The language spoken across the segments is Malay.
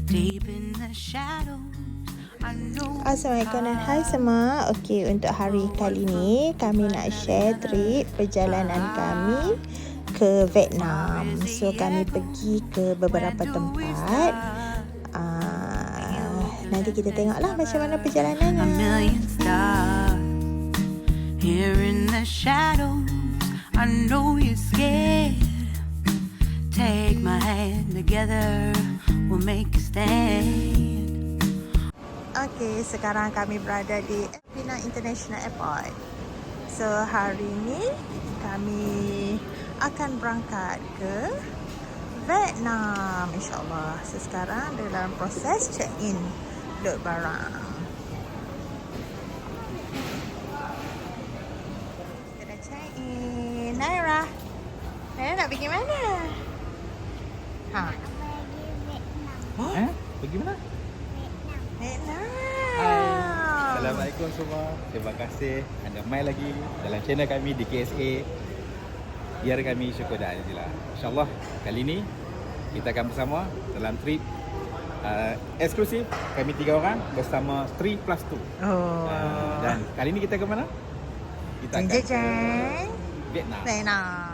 deep in the shadows. I know Assalamualaikum dan hai semua. Okey, untuk hari kali ni kami nak share trip perjalanan kami ke Vietnam. So kami pergi ke beberapa tempat. Nanti kita tengoklah macam mana a perjalanannya. million stars here in the shadows. I know you're scared. Take my hand together, we'll make a stand. Okey, sekarang kami berada di Penang International Airport. So hari ni kami akan berangkat ke Vietnam, insyaAllah. So sekarang dalam proses check-in load barang. Kita dah check-in. Naira nak pergi mana? Pergi mana? Vietnam. Assalamualaikum semua. Terima kasih anda mai lagi dalam channel kami di KSA. Biar kami syukur dan alhamdulillah. InsyaAllah kali ni kita akan bersama dalam trip eksklusif. Kami 3 orang bersama 3+2. Dan kali ni kita ke mana? Kita akan ke Vietnam.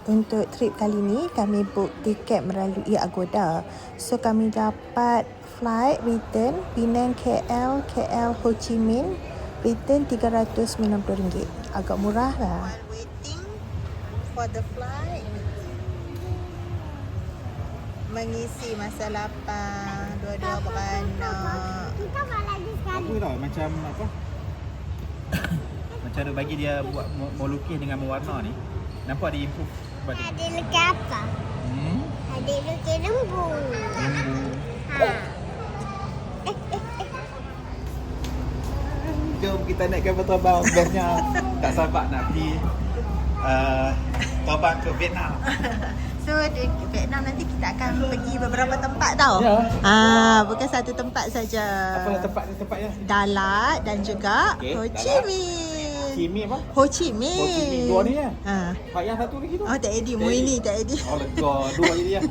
Untuk trip kali ni kami book tiket melalui Agoda. So kami dapat flight return Penang KL, KL Ho Chi Minh, return RM390. Agak murah lah. While waiting for the flight, mengisi masa lapang, dua-dua beranak. Kita buat lagi sekali. Apa tau, macam apa? Macam ada bagi dia buat melukis dengan mewarna ni. Nampak dia improve pada Ada lagi apa? Ada lagi lembu. lembu. Jom kita naik kapal terbang. Bestnya tak sabar nak pergi terbang ke Vietnam. So di Vietnam nanti kita akan pergi beberapa tempat tau. Ya. Bukan satu tempat saja. Apa tempatnya? Dalat dan juga Okey, Ho Chi Dalat. Minh. Kimi apa? Ho Chi Minh. Ho Chi Minh. Dua ni ya? Ha. Yang satu lagi tu? Oh tak edit, mu ini tak edit. Oh lega, dua je dia.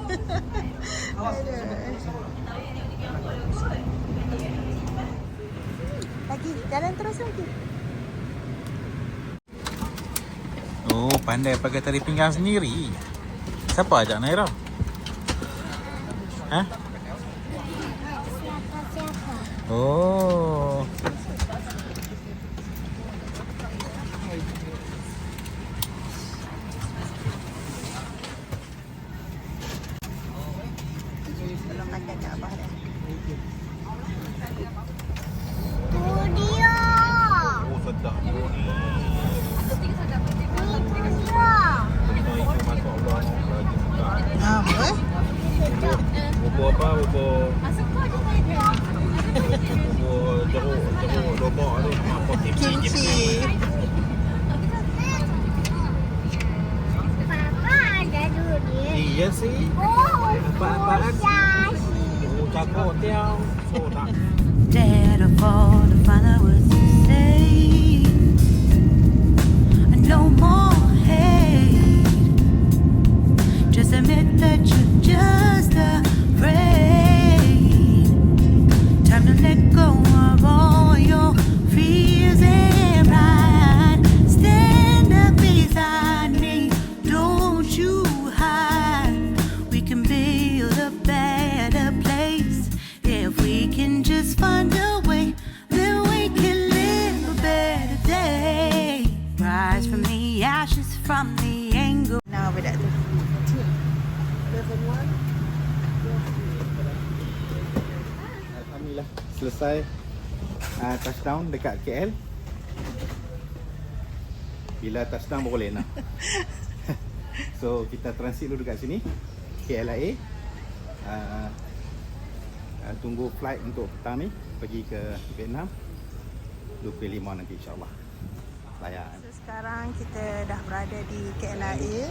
Lagi jalan terus lagi. Oh, pandai pakai tali pinggang sendiri. Siapa ajak Naira? Ha? Siapa? Oh. Belum pakai kat abah dah. Tu dia. Oh, sedap. Ni tu dia. Apa? Bubur apa? Bubur jeruk lobak tu. Apa Kimchi. Papa ada dulu dia. Iya sih. Oh, Apa-apaan? Shashi. Oh, cakap tiang. Soda. Dare to fall to find out what to say. No more hate. Just admit that you're just afraid. Time to let go of all your fears and pride. Stand up beside me. Don't you hide. We can build a better place. If we can just find a way, then we can live a better day. Rise from the ashes, from the anger. Nah, budak tu. Alhamdulillah selesai touchdown dekat KL. Bila touchdown baru boleh nak. So kita transit dulu dekat sini KLIA. Tunggu flight untuk petang ni pergi ke Vietnam 25 nanti insyaAllah. Layan. So sekarang kita dah berada di KLIA.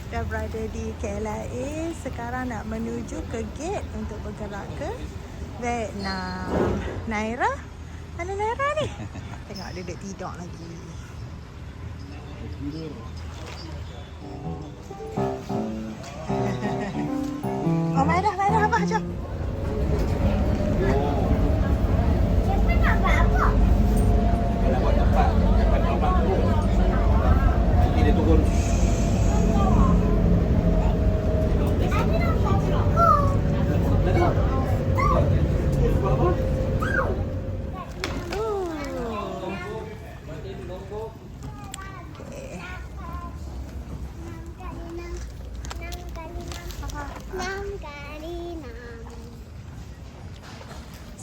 Dah berada di KLIA. Sekarang nak menuju ke gate untuk bergerak ke Vietnam. Naira? Mana Naira ni? Tengok dia duduk tidur lagi.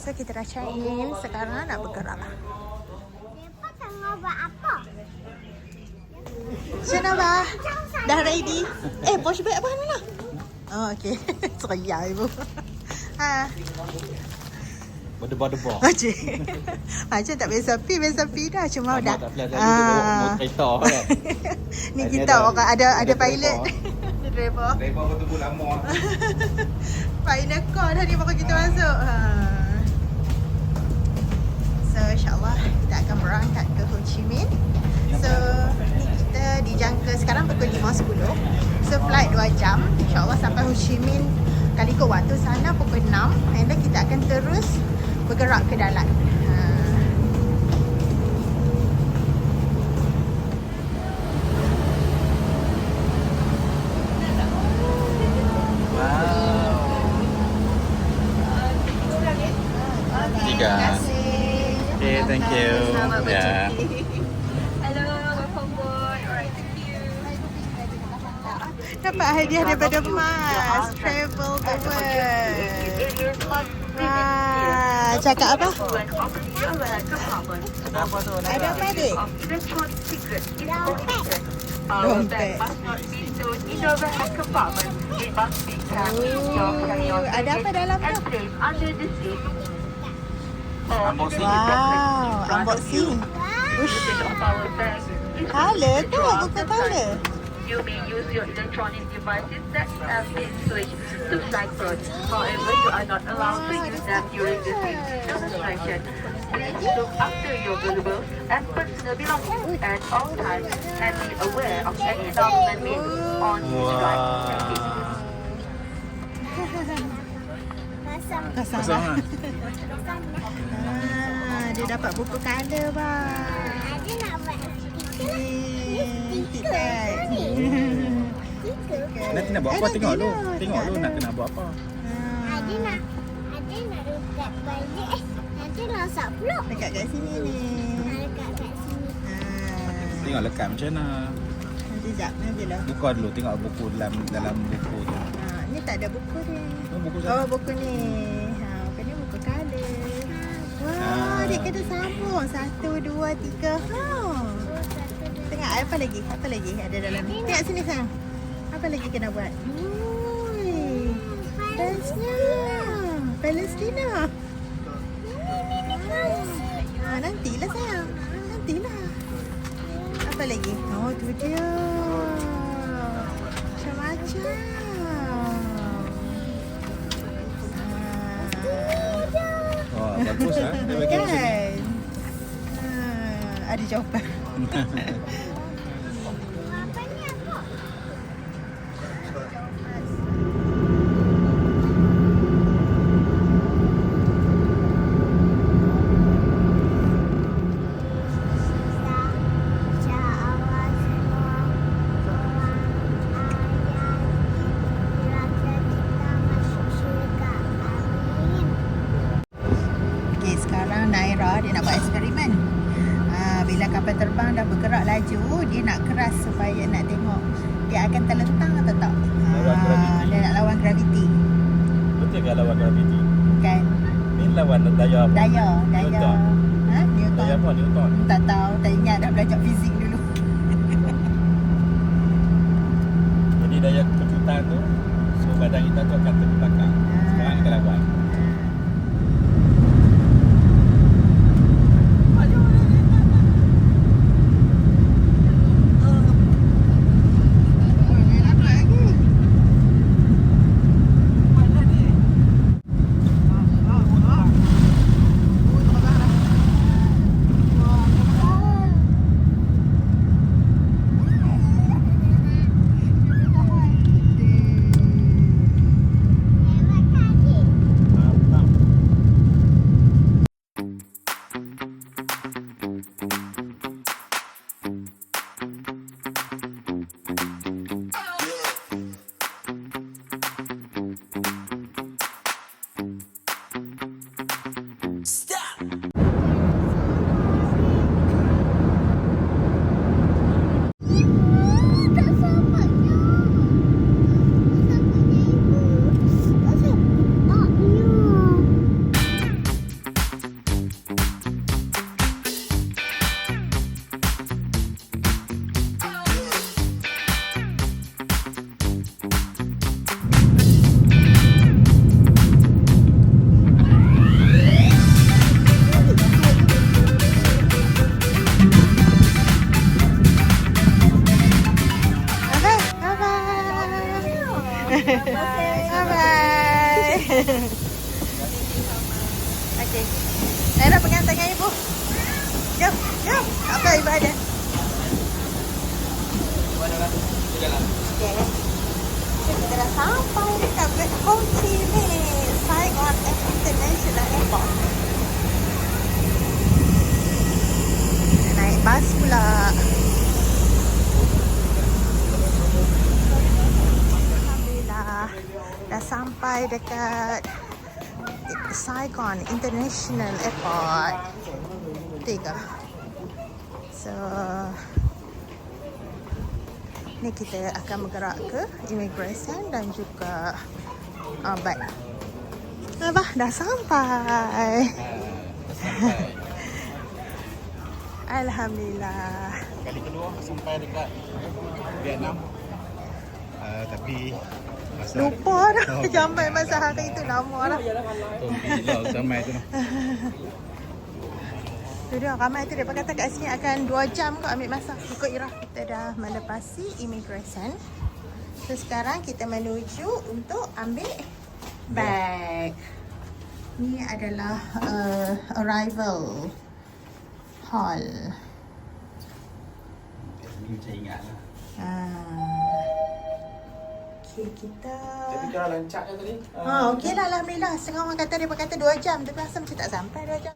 So kita dah check in. Sekarang nak bergerak. Lepas tengah buat apa? Syenabah, dah ready? Wash bag apa mana? Oh, okey. Seriah ibu. Ha. Berdebar-debar. Macam macam tak biasa pi dah. Cuma dah. Tak boleh jadi bawa kereta kan. Ni Ada kita orang ada pilot. driver. Driver. Driver betul-betul lama. Final call tadi baru kita masuk. So insyaAllah kita akan berangkat ke Ho Chi Minh. So kita dijangka sekarang pukul 5.10. So flight 2 jam. InsyaAllah sampai Ho Chi Minh kali ke waktu sana pukul 6. And then kita akan terus bergerak ke Dalat. Tiga. Okay, thank you. Ya. Hello, welcome board. Alright, thank you. Dapat hadiah daripada Mas. Travel the world. Wah, cakap apa? Ada apa adik? Dompet. Ada apa dalam tu? Wow, unboxing. Ush. Colour tu, buku colour. You may use your electronic devices that have been switched to flight mode. However, you are not allowed to use them during the demonstration. Please look after your valuables and personal belongings at all times and be aware of any announcement made on flight. Thank you. Pasang. Dia dapat buku colour bang. Ada nak buat Tiket. Nanti nak buat apa? Tengok dulu. Tengok dulu nak kena buat apa. Ada nak dekat balik. Nanti rosak pula. Dekat kat sini ni. Dekat sini. Tengok lekat macam mana. Nanti nanti lah. Buka dulu tengok buku dalam buku tu. Ni tak ada buku ni. Oh, buku Oh, buku ni. Buku ni buku colour. Wah, dia kena sambung. 1, 2, 3. Tengok apa lagi? Apa lagi ada dalam ni? Tengok sini sayang. Apa lagi kena buat? Ui. Bestnya. Palestina. Nantilah sayang. Nantilah. Apa lagi? Oh, tu dia. Macam-macam. Wah, bagus ah. Dia bagi kat sini. Kan? Ada jawapan. Apa ni apa? Okey, sekarang Naira dia nak buat eksperimen. Bila kapal terbang dah bergerak laju, dia nak keras supaya nak tengok dia akan terlentang atau tak. Lawan graviti. Dia nak lawan graviti. Betul ke lawan graviti? Kan? Ni lawan daya apa? Daya. Newton. Newton. Daya apa Newton? Tak tahu, tak ingat dah belajar fizik dulu. Jadi daya kejutan tu, so badan kita tu akan terbelakang. Sekarang kita lawan. Bye-bye. Okey. Naira pegang tangan ibu. Jom, jom. Tak apa, ibu ada. Okay. So, kita dah sampai dekat Ho Chi Minh Saigon International Airport. Kita naik bas pula. Alhamdulillah, dah sampai dekat Saigon International Airport. 3. So, ni kita akan bergerak ke immigration dan juga bag. Abah dah sampai. Alhamdulillah. Kali kedua sampai dekat Vietnam. Tapi Lupa dah. Sampai masa hari tu lama dah. sampai tu. Tu dia ramai tu dia kata kat sini akan 2 jam kau ambil masa. Ikut Irah kita dah melepasi immigration. So sekarang kita menuju untuk ambil bag. Ni adalah arrival hall. Ini saya ingat lah. Okay, kita... Tapi kalau lancar kan tadi? Okey lah, alhamdulillah. Setengah orang kata dia kata 2 jam. Tapi asal macam tak sampai 2 jam.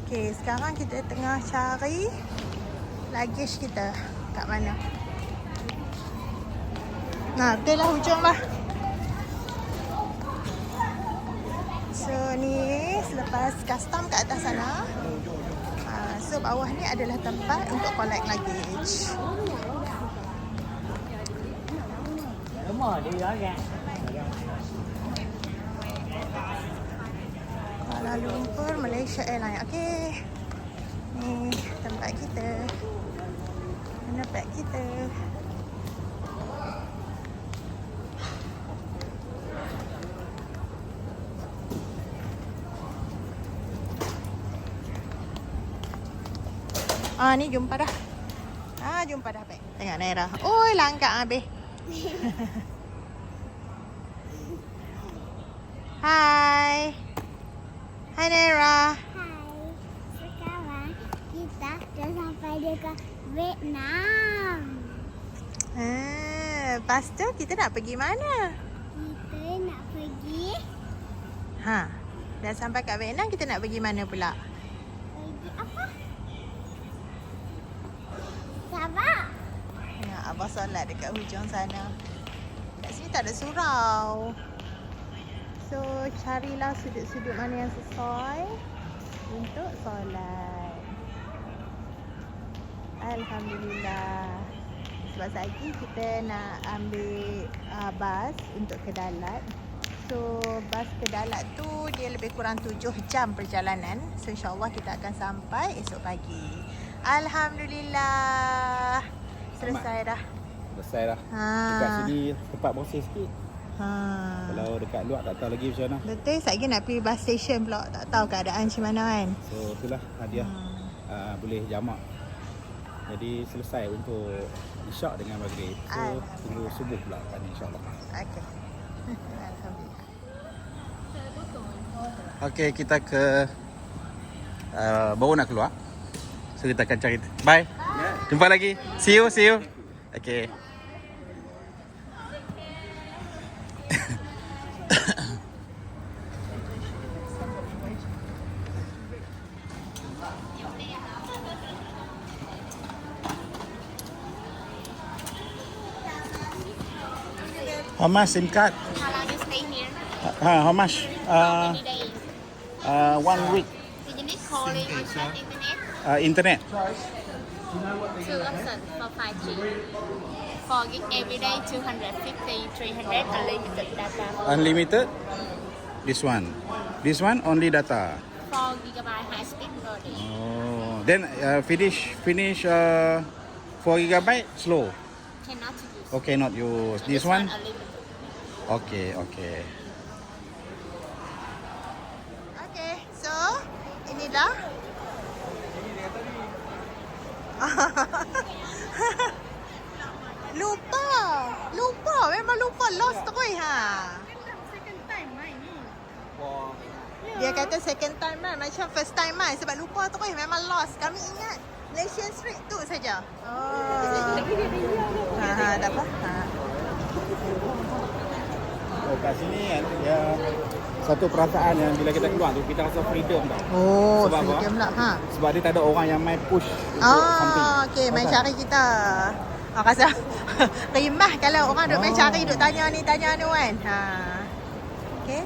Okay, sekarang kita tengah cari luggage kita. Kat mana? Nah, betul lah hujung lah. So, ni selepas custom kat atas sana. So, bawah ni adalah tempat untuk collect luggage. Kuala Lumpur, Malaysia Airlines. Okey. Ni tempat kita. Mana beg kita? Ni jumpa dah. Jumpa dah beg. Tengok Naira. Oi, langkah habis. Hai. Hai Naira. Hai. Sekarang kita dah sampai dekat Vietnam. Lepas tu kita nak pergi mana? Kita nak pergi Dah sampai kat Vietnam, kita nak pergi mana pula? apa? Sabah. Ya, Abah solat dekat hujung sana. Kat sini tak ada surau. So, carilah sudut-sudut mana yang sesuai untuk solat. Alhamdulillah. Sebab lagi kita nak ambil bas untuk ke Dalat. So, bas ke Dalat tu dia lebih kurang 7 jam perjalanan. So, insyaAllah kita akan sampai esok pagi. Alhamdulillah. Selesai dah. Selesai dah. Dekat sini tempat bersih sikit. Kalau dekat luar tak tahu lagi macam mana. Betul, sekejap lagi nak pergi bus station pula. Tak tahu keadaan macam mana kan. So itulah hadiah. Boleh jamak. Jadi selesai untuk isyak dengan maghrib. So tunggu subuh pula kan insyaAllah. Okey. Alhamdulillah. Okey, kita ke baru nak keluar. So kita akan cari. Bye. Jumpa lagi. See you. Okey. How much SIM card? How long you stay here? How much? How many days? 1 week. So you need calling or chat internet? Internet. 2 options for 5G. 4 gig every day, 250, 300 unlimited data. Unlimited? This one. This one only data. 4 gigabyte high speed loading. Oh, then finish 4 gigabyte slow. Cannot use. Okay, not use this one. Unlimited. Okay. Okey, so inilah. Lupa. Memang lupa lost tu koi ha. Dia kata second time kan, macam first time kan. Sebab lupa tu koi memang lost. Kami ingat Malaysian Street tu saja. Oh. Tak apa. Oh, kat sini kan dia satu perasaan yang bila kita keluar tu kita rasa freedom tau. Oh, Sebab apa? freedom lah ha. Sebab dia tak ada orang yang main push untuk something. Okey, main cari kita. Rasa rimah kalau orang duk main cari, duk tanya ni kan. Ha. Okey.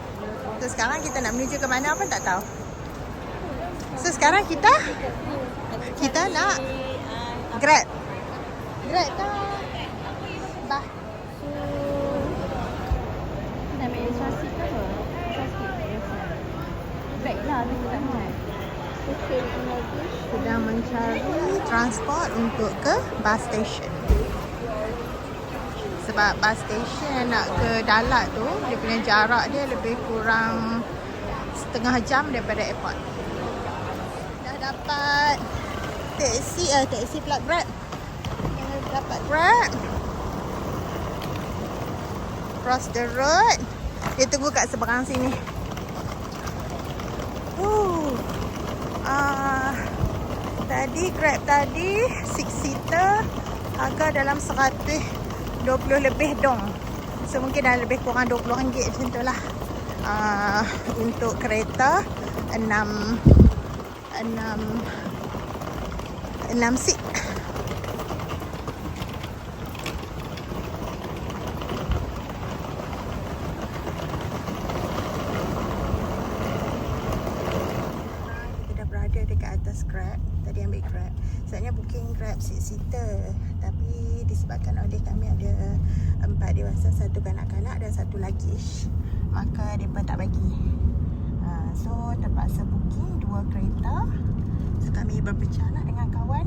So sekarang kita nak menuju ke mana pun tak tahu. So sekarang kita nak Grab. Grab tak? Bah. Nak ambil extra seat ke apa? Extra seat. Baik lah, tapi tak muat. Sedang mencari transport untuk ke bus station. Sebab bus station nak ke Dalat tu, dia punya jarak dia lebih kurang setengah jam daripada airport. Dah dapat taxi pula Grab. Dah dapat Grab. Cross the road. Dia tunggu kat seberang sini. Tadi Grab tadi 6 seater harga dalam 120 lebih dong. So mungkin dah lebih kurang RM20 macam tu lah. Untuk kereta 6 seat. Grab. Tadi ambil Grab. Sebenarnya booking Grab 6 seater, tapi disebabkan oleh kami ada 4 dewasa, 1 kanak-kanak dan 1 luggage, maka mereka tak bagi. So terpaksa booking 2 kereta. So kami berpecah lah dengan kawan.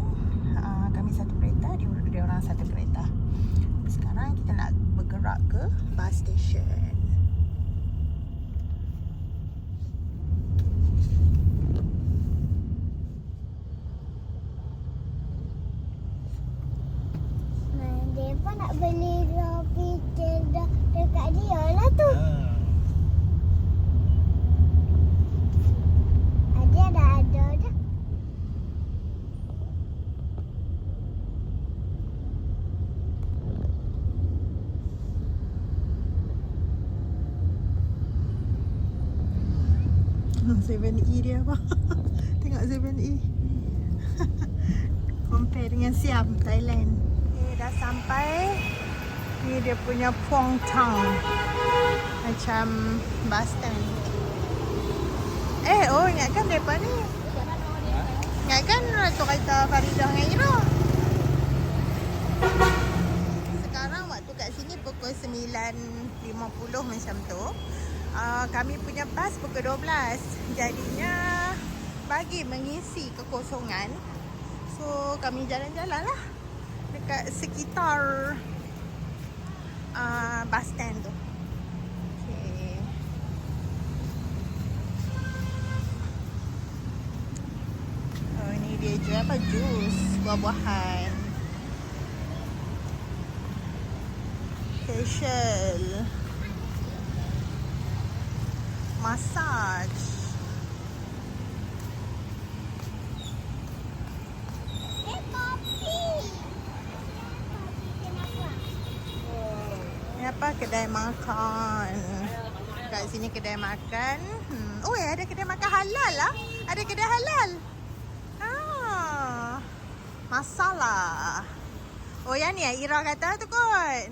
Kami 1 kereta, dia orang 1 kereta. Sekarang kita nak bergerak ke bus station. Depa nak beli roti cendol dekat dia lah tu. Dia dah ada dah. Tengok 7E dia apa? Tengok 7E. Compare dengan Siam, Thailand. Dah sampai. Ni dia punya Phuong Town. Macam bus stand. Ingatkan mereka ni. Ingatkan tu kereta Faridah dengan Ira. Sekarang waktu kat sini pukul 9.50 macam tu. Kami punya bas pukul 12. Jadinya bagi mengisi kekosongan, so kami jalan-jalan lah dekat sekitar bus stand tu. Okay. Oh, ni dia jual apa? Jus, buah-buahan. Facial, massage. Apa kedai makan. Kat sini kedai makan. Ada kedai makan halal lah. Ada kedai halal. Masalah. Yang ni Ira kata tu kot.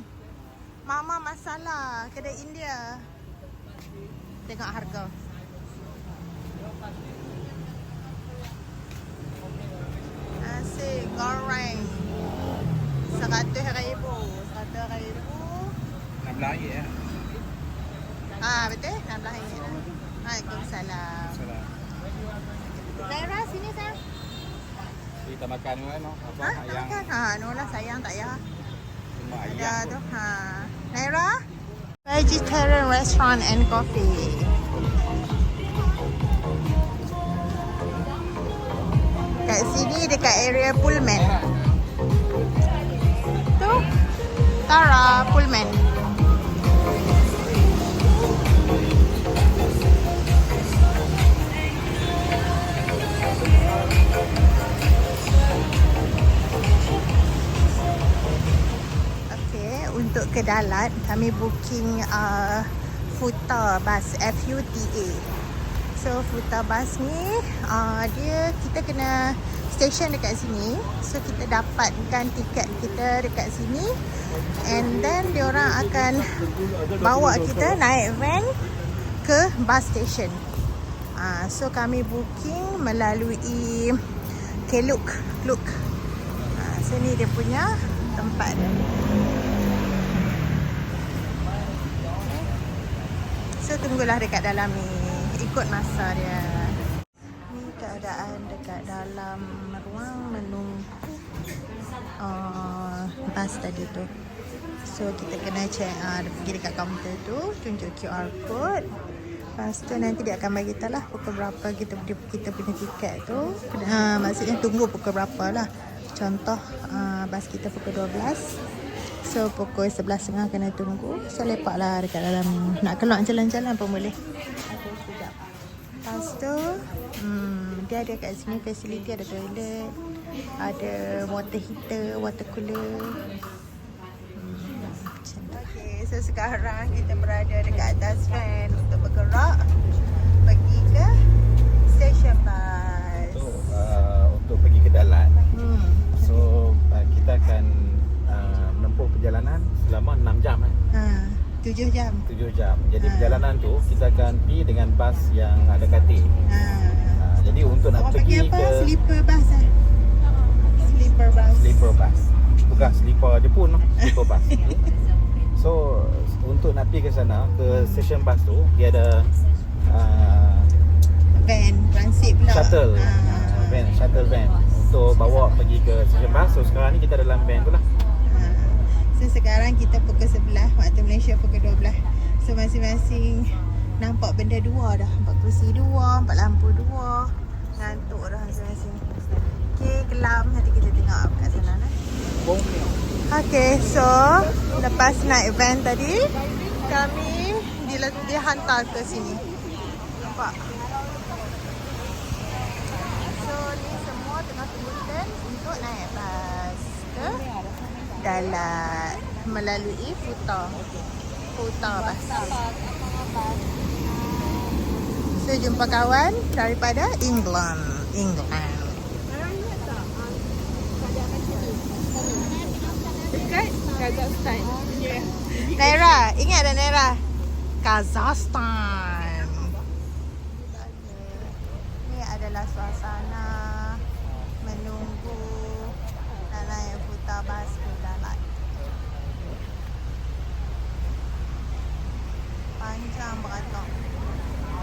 Mama Masalah, kedai India. Tengok harga. Nasi goreng 100,000. 100,000. 16 ringgit ya. Betul? 16 ringgit lah. Waalaikumsalam. Naira sini sayang. Kita makan ni kan, apa Tak yang makan? No lah sayang, tak payah. cuma Ada ayam. tu. Naira? Vegetarian restaurant and coffee. Kat sini dekat area Pullman. Tu Tara Pullman. untuk ke Dalat, kami booking Futa bus, FUTA. So Futa bus ni kita kena station dekat sini. So kita dapatkan tiket kita dekat sini, and then diorang akan bawa kita naik van ke bus station. So kami booking melalui Klook. So ni dia punya tempat dia. So tunggulah dekat dalam ni, ikut masa dia. Ni keadaan dekat dalam ruang menunggu bas tadi tu. So kita kena check, pergi dekat kaunter tu, tunjuk QR code. Lepas tu nanti dia akan bagi tahu lah pukul berapa kita punya tiket tu. Maksudnya tunggu pukul berapa lah. Contoh bas kita pukul 12. So pukul 11.30 kena tunggu. So lepak lah dekat dalam ni. Nak keluar jalan-jalan pun boleh. Okay, sekejap. Lepas tu dia ada kat sini facility, ada toilet, ada water heater, water cooler. Okay, so sekarang kita berada dekat atas van untuk bergerak pergi ke stesen bas. So untuk pergi ke Dalat, so kita akan menempuh perjalanan selama 6 jam 7 jam. 7 jam. Jadi perjalanan tu kita akan pergi dengan bas yang ada katil. Jadi untuk nak pergi ke sleeper bus sleeper bus. Sleeper bus. Bukan sleeper Jepun, sleeper bus. So untuk nak pergi ke sana, ke stesen bas tu, dia ada van transit pula. Shuttle. Shuttle van untuk bawa pergi ke stesen bas. So sekarang ni kita dalam van tu lah. So sekarang kita pukul 11, waktu Malaysia pukul 12. So masing-masing nampak benda dua dah. Nampak kerusi dua, nampak lampu dua. Ngantuk dah masing-masing. Okay, kelam. Nanti kita tengok kat sana lah. Okay, so lepas naik van tadi, kami dihantar ke sini. Nampak? So ni semua tengah tunggu turn untuk naik bas ke Dalat melalui Futa bus. So jumpa kawan daripada England. Dekat Kazakhstan. Naira, ingat dah Naira? Kazakhstan. Ini adalah suasana menunggu nak naik Futa bus ke Dalat. Panjang beratok.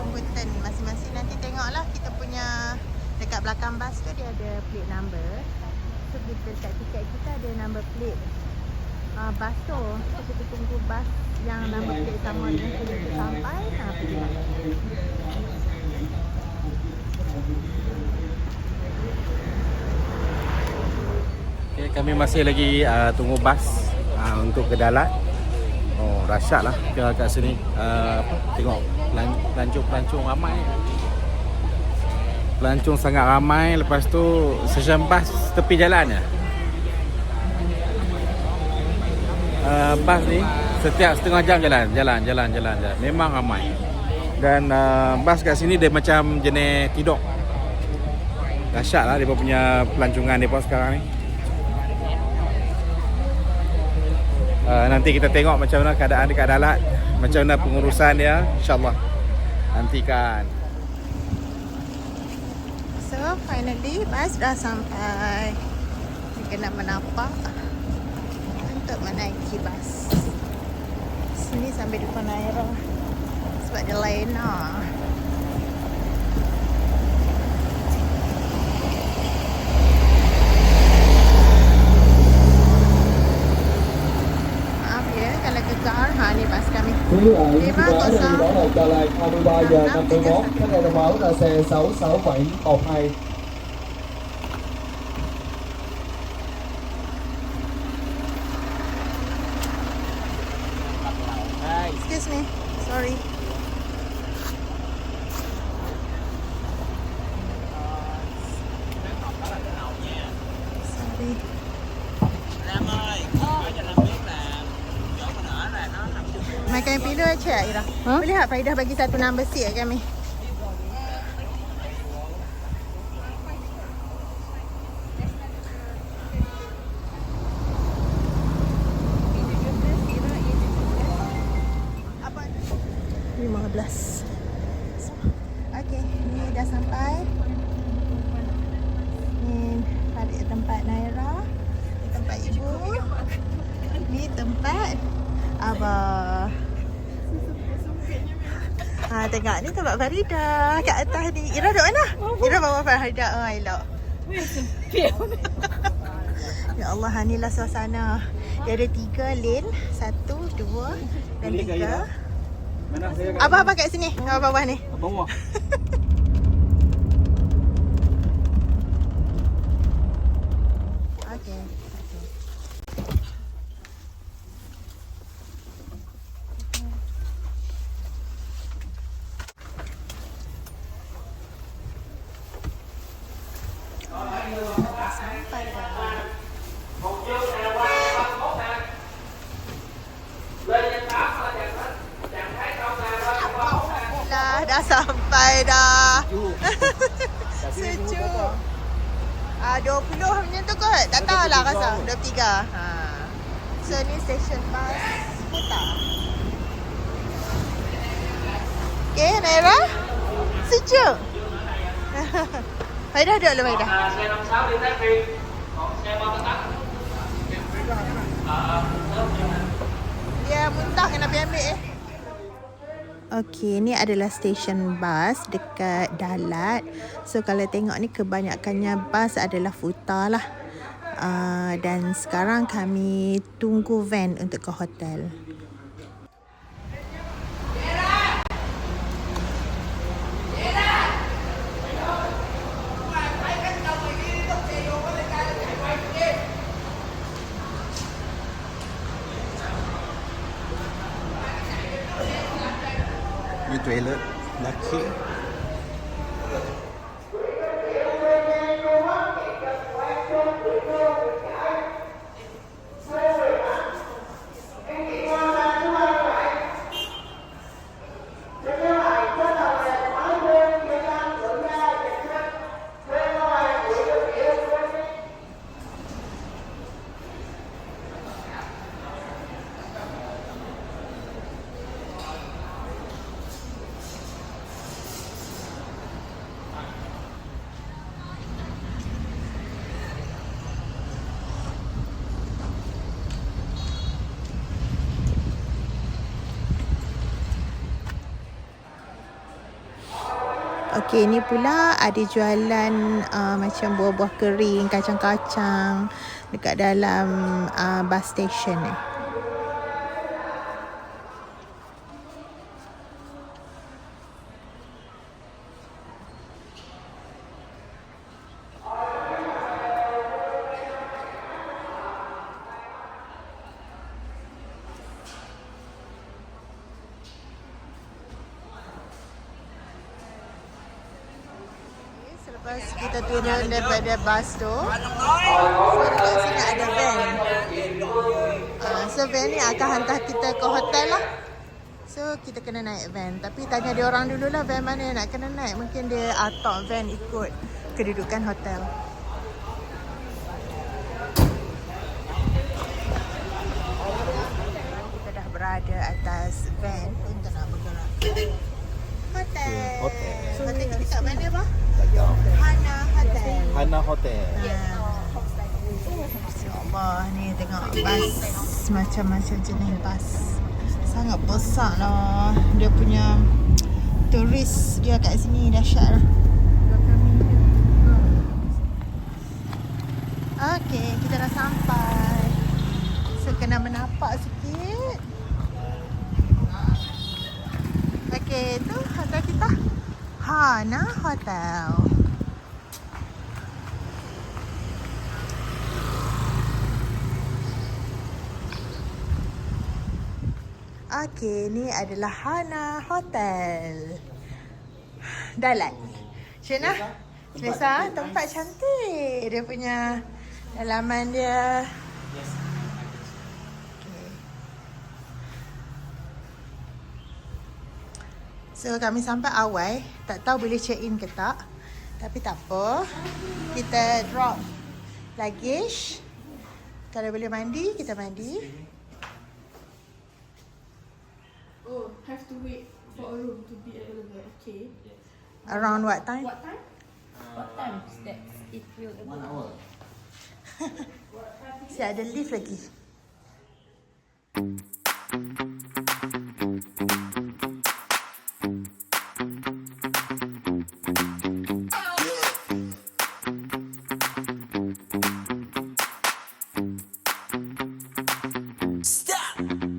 Tunggu turn masing-masing. Nanti tengoklah kita punya dekat belakang bus tu dia ada plate number. So kita dekat tiket kita ada number plate bus tu. So kita tunggu bus yang number plate sama dengan kita sampai. Pergi lah. Okay, kami masih lagi tunggu bas untuk ke Dalat. Oh, dahsyat lah kat sini. Tengok pelancong ramai. Pelancong sangat ramai. Lepas tu stesen bas tepi jalan je. Bas ni setiap setengah jam jalan. Memang ramai. Dan bas kat sini dia macam jenis tidur. Dahsyat lah dia punya pelancongan dia sekarang ni. Nanti kita tengok macam mana keadaan dekat Dalat, macam mana pengurusan dia, insyaAllah nantikan. So finally bas dah sampai. Kita nak menapak untuk menaiki bas. Sini sampai depan Naira sebab dia lain lah. Ni bas kami. Quý vị, chúng ta đã đi đổ đầu Đà Lạt 23 giờ 51. Khách này thông báo là xe 66712. Excuse me. Sorry. Sorry. Ram ơi, cho Ram biết là chỗ Makan pilih cik Ira. Boleh tak Faidah bagi satu number seat kat kami? Apa? 15. Okey, ni dah sampai. Ni balik tempat Naira. Ni tempat ibu. Ni tempat Abah. Tengok ni tempat Farida kat atas ni. Ira duduk mana? Ira bawa Farida. Elok. Ya Allah, inilah suasana. Dia ada 3 lane. 1, 2 dan 3. Mana saya Abah kat sini. Abah bawah ni. bawah. Okey. Sampai dah. Dah sampai dah. Sejuk. 20 macam tu kot. Tak tahulah rasa. 23. So ni stesen bas Kuta. Okay, Naira. Sejuk. Faidah duduk dulu Faidah. Xe 56 đi Thái Phiên, còn xe 3 tắc. Dia muntah kena pergi ambil Okey, ni adalah stesen bas dekat Dalat. So kalau tengok ni kebanyakannya bas adalah Futa lah. Dan sekarang kami tunggu van untuk ke hotel. Ni toilet laki. Okey, ni pula ada jualan macam buah-buah kering, kacang-kacang dekat dalam bus station ni. Selepas kita turun daripada bus tu, so dekat sini ada van. So van ni akan hantar kita ke hotel lah. So kita kena naik van. Tapi tanya dia orang dulu lah van mana yang nak kena naik. Mungkin dia atok van ikut kedudukan hotel. Kita dah berada atas van untuk nak bergerak ke hotel. Hotel. Hotel kita kat mana apa? Dagang. Hana Hotel. Hana Hotel. Allah, ni tengok bas macam-macam jenis bas. Sangat besar lah. Dia punya turis dia kat sini dahsyat lah. Okey, kita dah sampai. So kena menapak sikit. Okey, tu hotel kita. Hana Hotel. Okey, ni adalah Hana Hotel. Dalat. Cina? Selesa? Tempat cantik. Dia punya dalaman dia. Okay. So kami sampai awal, tak tahu boleh check in ke tak. Tapi tak apa. Kita drop luggage. Kalau boleh mandi, kita mandi. Oh, have to wait for a room to be available. Okay. Around what time? What time? What time that it will available? Si ada lift lagi.